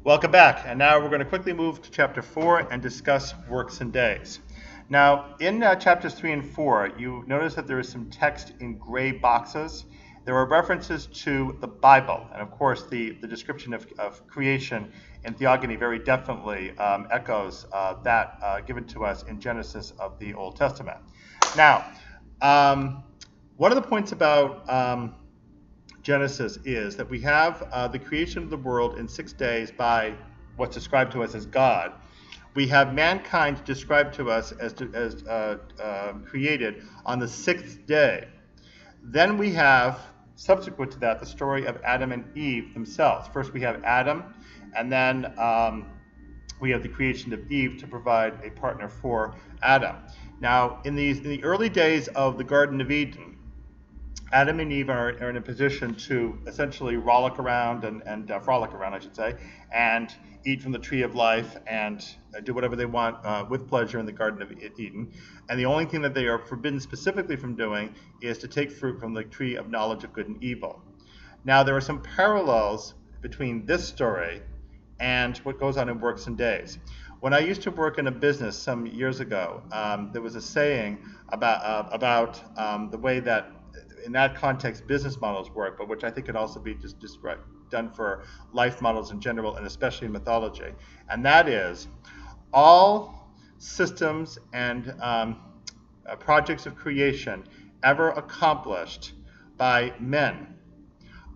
Welcome back, and now we're going to quickly move to chapter 4 and discuss works and days. Now, in chapters 3 and 4, you notice that there is some text in gray boxes. There are references to the Bible, and of course the description of creation in theogony very definitely echoes that given to us in Genesis of the Old Testament. Now, one of the points about Genesis is that we have the creation of the world in 6 days by what's described to us as God. We have mankind described to us as created on the 6th day. Then we have, subsequent to that, the story of Adam and Eve themselves. First we have Adam, and then we have the creation of Eve to provide a partner for Adam. Now, in the early days of the Garden of Eden, Adam and Eve are in a position to essentially frolic around, I should say, and eat from the tree of life and do whatever they want with pleasure in the Garden of Eden. And the only thing that they are forbidden specifically from doing is to take fruit from the tree of knowledge of good and evil. Now, there are some parallels between this story and what goes on in Works and Days. When I used to work in a business some years ago, there was a saying about the way that in that context business models work, but which I think could also be just done for life models in general, and especially in mythology. And that is, all systems and projects of creation ever accomplished by men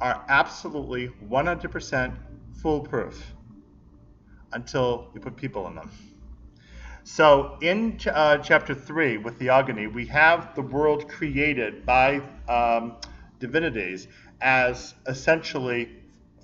are absolutely 100% foolproof until you put people in them. So in chapter 3 with theogony, we have the world created by divinities as essentially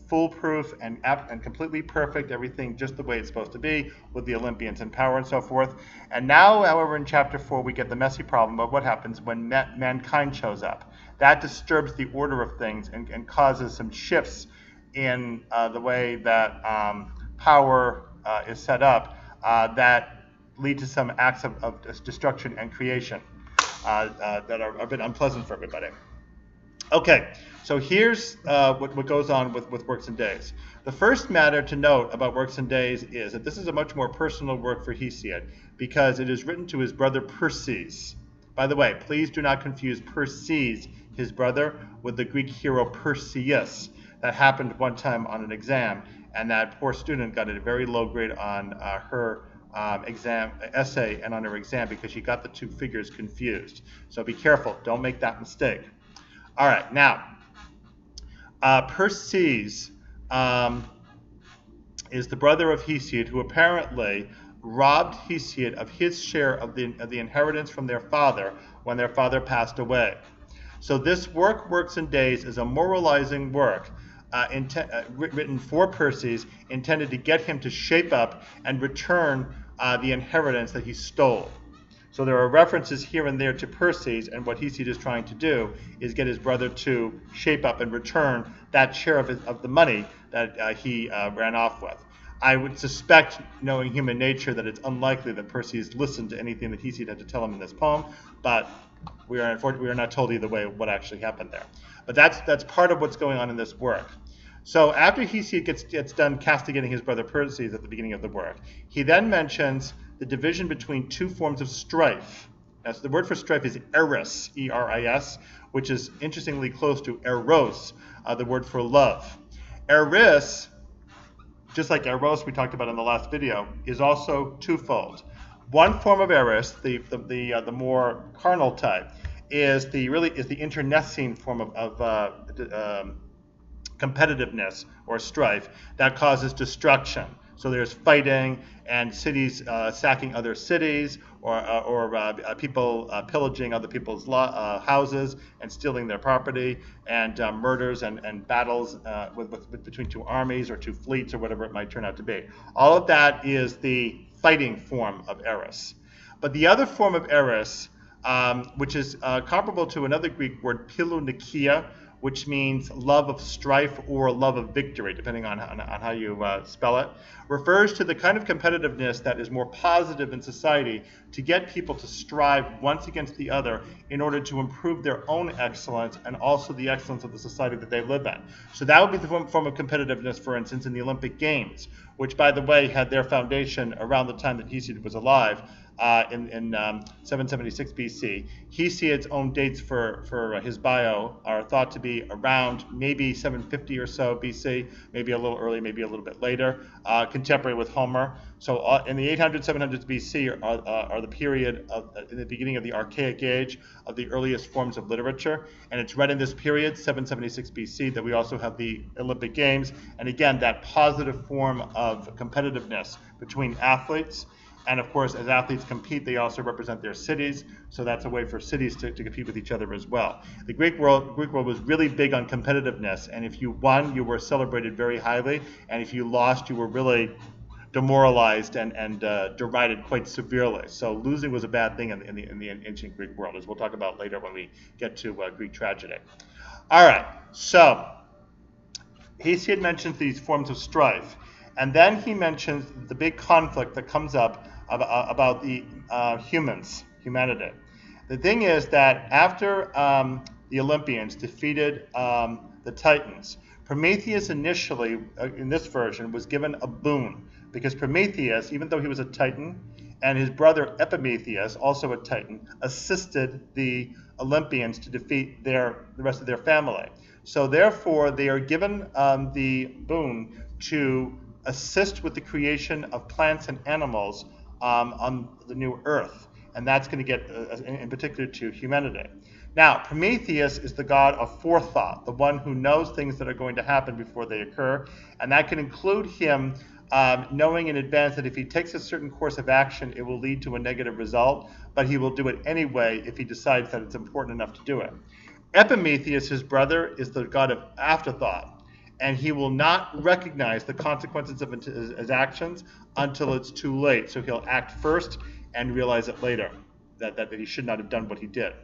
foolproof and completely perfect, everything just the way it's supposed to be, with the Olympians in power and so forth. And now, however, in chapter 4, we get the messy problem of what happens when mankind shows up. That disturbs the order of things and causes some shifts in the way that power is set up that lead to some acts of destruction and creation that are a bit unpleasant for everybody. Okay, so here's what goes on with Works and Days. The first matter to note about Works and Days is that this is a much more personal work for Hesiod, because it is written to his brother Perses. By the way, please do not confuse Perses, his brother, with the Greek hero Perseus. That happened one time on an exam, and that poor student got a very low grade on her essay and on her exam because she got the two figures confused. So be careful, don't make that mistake. All right, now Perses is the brother of Hesiod, who apparently robbed Hesiod of his share of the inheritance from their father when their father passed away. So this work, Works and Days, is a moralizing work written for Perses, intended to get him to shape up and return the inheritance that he stole. So there are references here and there to Perses, and what Hesiod is trying to do is get his brother to shape up and return that share of the money that he ran off with. I would suspect, knowing human nature, that it's unlikely that Perses listened to anything that Hesiod had to tell him in this poem, but we are not told either way what actually happened there. But that's part of what's going on in this work. So after Hesiod gets done castigating his brother Perses at the beginning of the work, he then mentions the division between two forms of strife. Now, so the word for strife is eris, E-R-I-S, which is interestingly close to eros, the word for love. Eris, just like eros we talked about in the last video, is also twofold. One form of eris, the more carnal type, is the internecine form of competitiveness or strife that causes destruction. So there's fighting and cities sacking other cities, or people pillaging other people's houses and stealing their property, and murders and battles between two armies or two fleets or whatever it might turn out to be. All of that is the fighting form of eris. But the other form of eris, which is comparable to another Greek word, pilunikia, which means love of strife or love of victory, depending on how you spell it, refers to the kind of competitiveness that is more positive in society to get people to strive once against the other in order to improve their own excellence and also the excellence of the society that they live in. So that would be the form of competitiveness, for instance, in the Olympic Games, which, by the way, had their foundation around the time that Hesiod was alive, in 776 BC. Hesiod's own dates for his bio are thought to be around maybe 750 or so BC, maybe a little early, maybe a little bit later, contemporary with Homer. So in the 800s, 700s BC are the period of in the beginning of the Archaic Age of the earliest forms of literature, and it's right in this period, 776 BC, that we also have the Olympic Games, and again, that positive form of competitiveness between athletes. And of course, as athletes compete, they also represent their cities, so that's a way for cities to compete with each other as well. The Greek world was really big on competitiveness, and if you won, you were celebrated very highly, and if you lost, you were really demoralized and derided quite severely. So losing was a bad thing in the ancient Greek world, as we'll talk about later when we get to Greek tragedy. All right, so Hesiod mentions these forms of strife, and then he mentions the big conflict that comes up about the humanity. The thing is that after the Olympians defeated the Titans, Prometheus initially, in this version, was given a boon, because Prometheus, even though he was a Titan, and his brother Epimetheus, also a Titan, assisted the Olympians to defeat the rest of their family. So therefore, they are given the boon to assist with the creation of plants and animals on the new Earth, and that's going to get, in particular, to humanity. Now, Prometheus is the god of forethought, the one who knows things that are going to happen before they occur, and that can include him knowing in advance that if he takes a certain course of action, it will lead to a negative result, but he will do it anyway if he decides that it's important enough to do it. Epimetheus, his brother, is the god of afterthought, and he will not recognize the consequences of his actions until it's too late. So he'll act first and realize it later, that he should not have done what he did.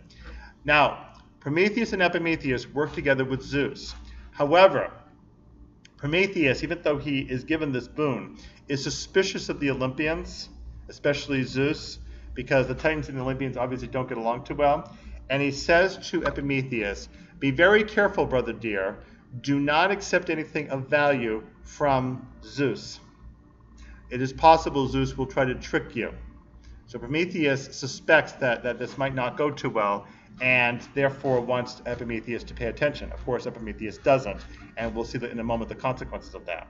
Now, Prometheus and Epimetheus work together with Zeus. However, Prometheus, even though he is given this boon, is suspicious of the Olympians, especially Zeus, because the Titans and the Olympians obviously don't get along too well. And he says to Epimetheus, "Be very careful, brother dear. Do not accept anything of value from Zeus. It is possible Zeus will try to trick you." So Prometheus suspects that this might not go too well, and therefore wants Epimetheus to pay attention. Of course, Epimetheus doesn't, and we'll see in a moment the consequences of that.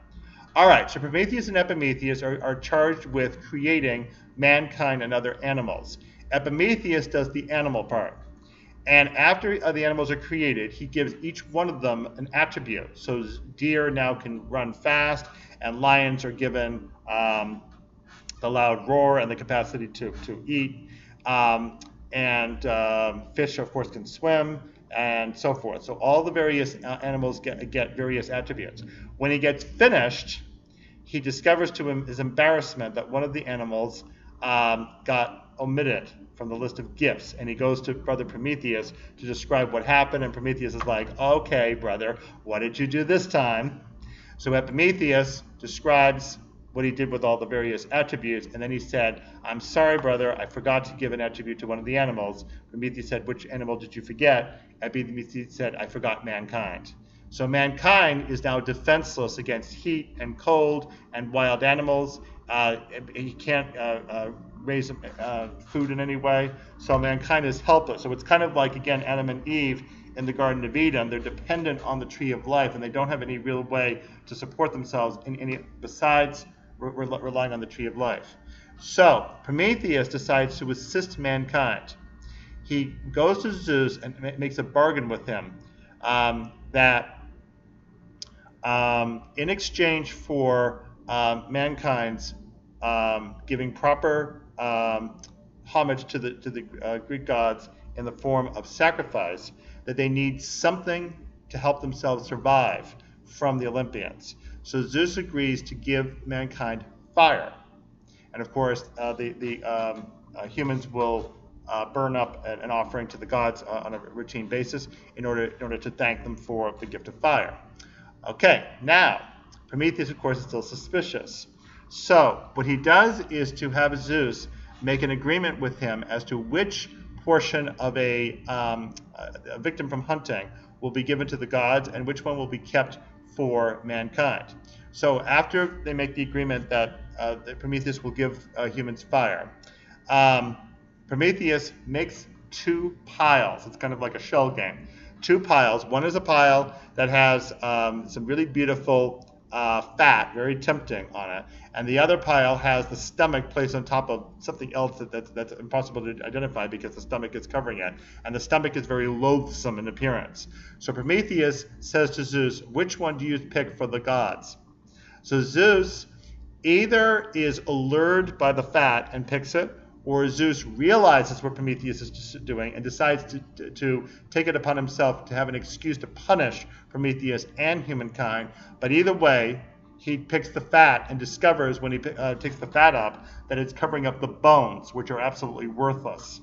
All right, so Prometheus and Epimetheus are charged with creating mankind and other animals. Epimetheus does the animal part. And after the animals are created, he gives each one of them an attribute. So deer now can run fast, and lions are given the loud roar and the capacity to eat. And fish, of course, can swim, and so forth. So all the various animals get various attributes. When he gets finished, he discovers to his embarrassment that one of the animals got omitted from the list of gifts, and he goes to brother Prometheus to describe what happened, and Prometheus is like, "Okay, brother, what did you do this time?" So Epimetheus describes what he did with all the various attributes, and then he said, "I'm sorry, brother, I forgot to give an attribute to one of the animals." Prometheus said, "Which animal did you forget?" Epimetheus said, "I forgot mankind." So mankind is now defenseless against heat and cold and wild animals. He can't raise food in any way, so mankind is helpless. So it's kind of like, again, Adam and Eve in the Garden of Eden. They're dependent on the tree of life, and they don't have any real way to support themselves in any besides relying on the tree of life. So Prometheus decides to assist mankind. He goes to Zeus and makes a bargain with him that in exchange for mankind's giving proper homage to the Greek gods in the form of sacrifice, that they need something to help themselves survive from the Olympians. So Zeus agrees to give mankind fire, and of course the humans will burn up an offering to the gods on a routine basis in order to thank them for the gift of fire. Okay, now, Prometheus, of course, is still suspicious. So what he does is to have Zeus make an agreement with him as to which portion of a victim from hunting will be given to the gods and which one will be kept for mankind. So after they make the agreement that Prometheus will give humans fire, Prometheus makes two piles. It's kind of like a shell game. Two piles. One is a pile that has some really beautiful fat, very tempting on it, and the other pile has the stomach placed on top of something else that's impossible to identify because the stomach is covering it, and the stomach is very loathsome in appearance. So Prometheus says to Zeus, which one do you pick for the gods? So Zeus either is allured by the fat and picks it, or Zeus realizes what Prometheus is doing and decides to take it upon himself to have an excuse to punish Prometheus and humankind. But either way, he picks the fat and discovers when he takes the fat up that it's covering up the bones, which are absolutely worthless.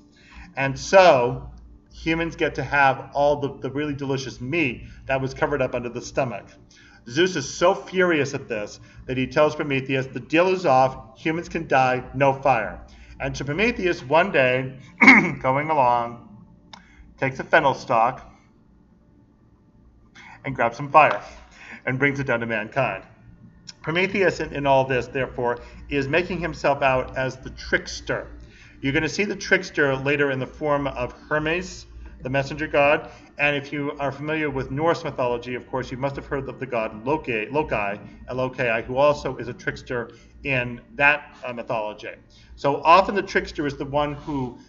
And so humans get to have all the really delicious meat that was covered up under the stomach. Zeus is so furious at this that he tells Prometheus, the deal is off, humans can die, no fire. And so Prometheus, one day, going along, takes a fennel stalk and grabs some fire and brings it down to mankind. Prometheus, in all this, therefore, is making himself out as the trickster. You're going to see the trickster later in the form of Hermes, the messenger god. And if you are familiar with Norse mythology, of course, you must have heard of the god Loki, L-O-K-I, who also is a trickster in that mythology. So often the trickster is the one who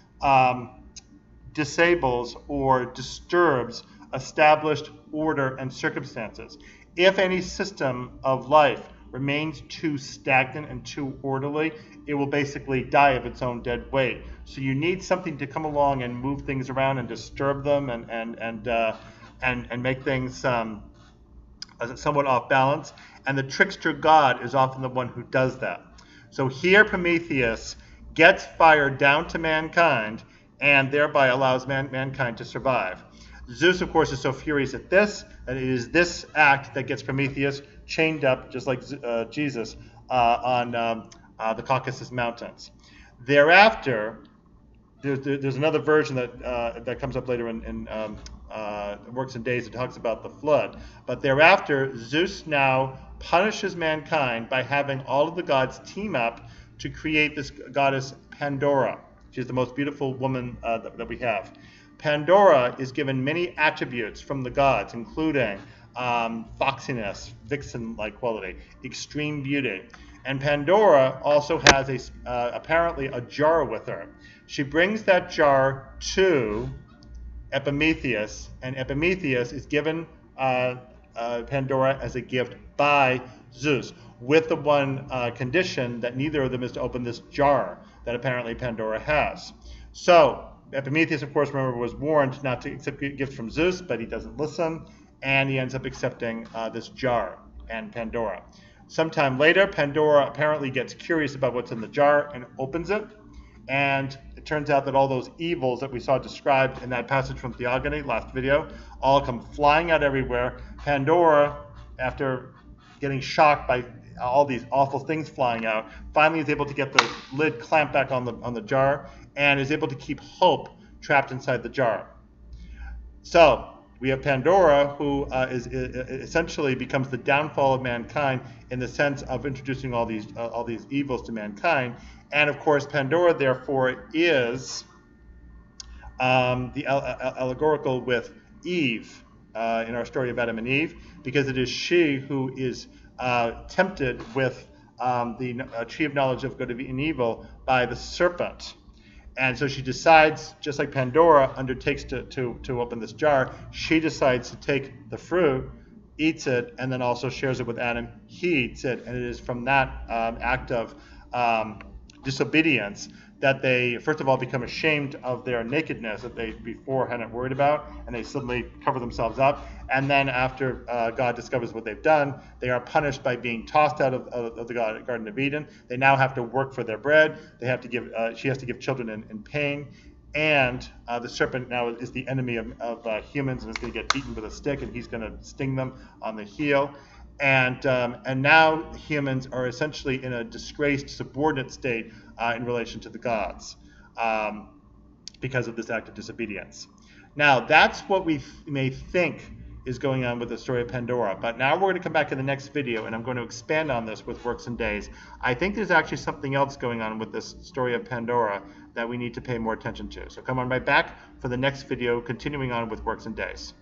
disables or disturbs established order and circumstances. If any system of life remains too stagnant and too orderly, it will basically die of its own dead weight. So you need something to come along and move things around and disturb them and make things somewhat off balance. And the trickster god is often the one who does that. So here Prometheus gets fire down to mankind and thereby allows mankind to survive. Zeus, of course, is so furious at this that it is this act that gets Prometheus chained up, just like Jesus, on the Caucasus Mountains. Thereafter, there's another version that comes up later in Works and Days that talks about the flood. But thereafter, Zeus now punishes mankind by having all of the gods team up to create this goddess Pandora. She's the most beautiful woman that we have. Pandora is given many attributes from the gods, including foxiness, vixen-like quality, extreme beauty. And Pandora also has apparently a jar with her. She brings that jar to Epimetheus, and Epimetheus is given Pandora as a gift by Zeus, with the one condition that neither of them is to open this jar that apparently Pandora has. So Epimetheus, of course, remember, was warned not to accept gifts from Zeus, but he doesn't listen, and he ends up accepting this jar and Pandora. Sometime later, Pandora apparently gets curious about what's in the jar and opens it, and it turns out that all those evils that we saw described in that passage from Theogony, last video, all come flying out everywhere. Pandora, after getting shocked by all these awful things flying out, finally is able to get the lid clamped back on the jar and is able to keep hope trapped inside the jar. So we have Pandora, who essentially becomes the downfall of mankind in the sense of introducing all these evils to mankind. And of course, Pandora, therefore, is the allegorical with Eve in our story of Adam and Eve, because it is she who is tempted with the tree of knowledge of good and evil by the serpent. And so she decides, just like Pandora undertakes to open this jar, she decides to take the fruit, eats it, and then also shares it with Adam. He eats it, and it is from that act of disobedience that they, first of all, become ashamed of their nakedness that they before hadn't worried about, and they suddenly cover themselves up. And then after God discovers what they've done, they are punished by being tossed out of the Garden of Eden. They now have to work for their bread. They have to give. She has to give children in pain. and the serpent now is the enemy of humans, and is going to get beaten with a stick, and he's going to sting them on the heel. And now humans are essentially in a disgraced subordinate state in relation to the gods because of this act of disobedience. Now, that's what we may think is going on with the story of Pandora. But now we're going to come back in the next video, and I'm going to expand on this with Works and Days. I think there's actually something else going on with this story of Pandora that we need to pay more attention to. So come on right back for the next video, continuing on with Works and Days.